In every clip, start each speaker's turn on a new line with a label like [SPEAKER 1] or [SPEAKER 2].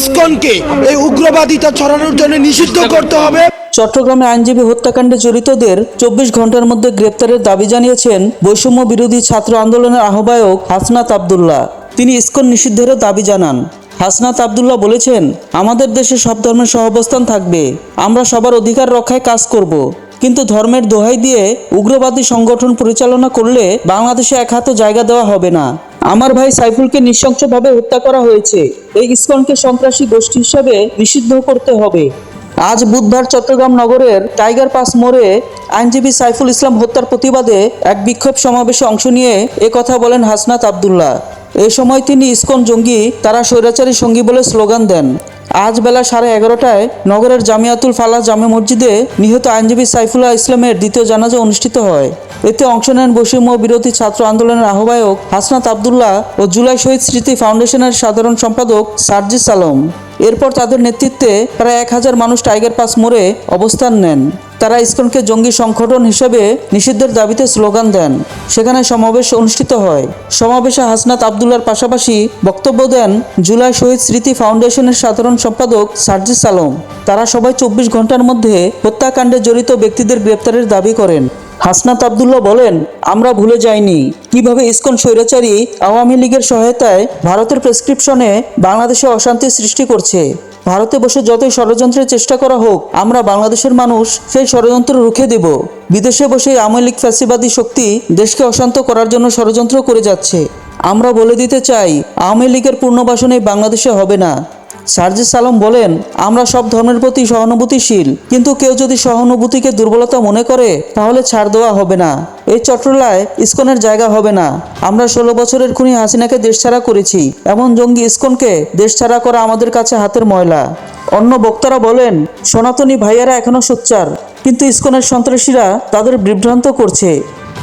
[SPEAKER 1] ইসকনকে এই উগ্রবাদিতা ছড়ানোর জন্য নিষিদ্ধ করতে হবে।
[SPEAKER 2] চট্টগ্রামে আইনজীবী হত্যাকাণ্ডে জড়িতদের 24 ঘন্টার মধ্যে গ্রেপ্তারের দাবি জানিয়েছেন বৈষম্য বিরোধী ছাত্র আন্দোলনের আহ্বায়ক হাসনাত আব্দুল্লাহ। তিনি ইসকন নিষিদ্ধেরও দাবি জানান। হাসনাত আব্দুল্লাহ বলেছেন, আমাদের দেশে সব ধর্মের সহাবস্থান থাকবে, আমরা সবার অধিকার রক্ষায় কাজ করব। কিন্তু ধর্মের দোহাই দিয়ে উগ্রবাদী সংগঠন পরিচালনা করলে বাংলাদেশে এক হাতও জায়গা দেওয়া হবে না। আমার ভাই সাইফুলকে নৃশংসভাবে হত্যা করা হয়েছে, এই ইসকনকে সন্ত্রাসী গোষ্ঠী হিসেবে নিষিদ্ধ করতে হবে। আজ বুধবার চট্টগ্রাম নগরের টাইগার পাস মোড়ে আইনজীবী সাইফুল ইসলাম হত্যার প্রতিবাদে এক বিক্ষোভ সমাবেশে অংশ নিয়ে কথা বলেন হাসনাত আব্দুল্লাহ। এ সময় তিনি ইসকন জঙ্গি, তারা স্বৈরাচারী সঙ্গী বলে স্লোগান দেন। আজ বেলা 11:30টায় নগরের জামিয়াতুল ফালাহ জামে মসজিদে নিহত আইনজীবী সাইফুল্লাহ ইসলামের দ্বিতীয় জানাজা অনুষ্ঠিত হয়। এতে অংশ নেন বৈষম্য বিরোধী ছাত্র আন্দোলনের আহ্বায়ক হাসনাত আব্দুল্লাহ ও জুলাই শহীদ স্মৃতি ফাউন্ডেশনের সাধারণ সম্পাদক সার্জিস আলম। এরপর তাদের নেতৃত্বে প্রায় 1000 মানুষ টাইগার পাস মোড়ে অবস্থান নেন। তারা ইসকনকে জঙ্গি সংগঠন হিসেবে নিষিদ্ধের দাবিতে স্লোগান দেন। সেখানে সমাবেশ অনুষ্ঠিত হয়। সমাবেশে হাসনাত আব্দুল্লাহর পাশাপাশি বক্তব্য দেন জুলাই শহীদ স্মৃতি ফাউন্ডেশনের সাধারণ সম্পাদক সার্জিস আলম। তারা সবাই 24 ঘন্টার মধ্যে হত্যাকাণ্ডে জড়িত ব্যক্তিদের গ্রেপ্তারের দাবি করেন। হাসনাত আব্দুল্লাহ বলেন, আমরা ভুলে যাইনি কিভাবে ইসকন স্বৈরাচারী আওয়ামী লীগের সহায়তায় ভারতের প্রেসক্রিপশনে বাংলাদেশে অশান্তি সৃষ্টি করছে। ভারতে বসে যতই ষড়যন্ত্রের চেষ্টা করা হোক, আমরা বাংলাদেশের মানুষ সেই ষড়যন্ত্র রুখে দেব। বিদেশে বসে আওয়ামী লীগ ফ্যাসিবাদী শক্তি দেশকে অশান্ত করার জন্য ষড়যন্ত্র করে যাচ্ছে। আমরা বলে দিতে চাই, আওয়ামী লীগের পুনর্বাসন এই বাংলাদেশে হবে না। সার্জিস আলম বলেন, আমরা সব ধর্মের প্রতি সহানুভূতিশীল, কিন্তু কেউ যদি সহানুভূতিকে দুর্বলতা মনে করে তাহলে ছাড় দেওয়া হবে না। এই চট্টলায় ইসকনের জায়গা হবে না। আমরা 16 বছরের খুনি হাসিনাকে দেশছাড়া করেছি, এমন জঙ্গি ইসকনকে দেশছাড়া করা আমাদের কাছে হাতের ময়লা। অন্য বক্তারা বলেন, সনাতনী ভাইয়েরা এখনো সোচ্চার, কিন্তু ইসকনের সন্ত্রাসীরা তাদের বিভ্রান্ত করছে।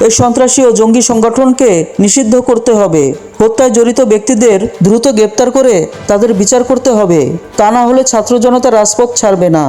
[SPEAKER 2] এই সন্ত্রাসী ও জঙ্গি সংগঠনকে নিষিদ্ধ করতে হবে। হত্যায় জড়িত ব্যক্তিদের দ্রুত গ্রেপ্তার করে তাদের বিচার করতে হবে। তা না হলে ছাত্র জনতা রাজপথ ছাড়বে না।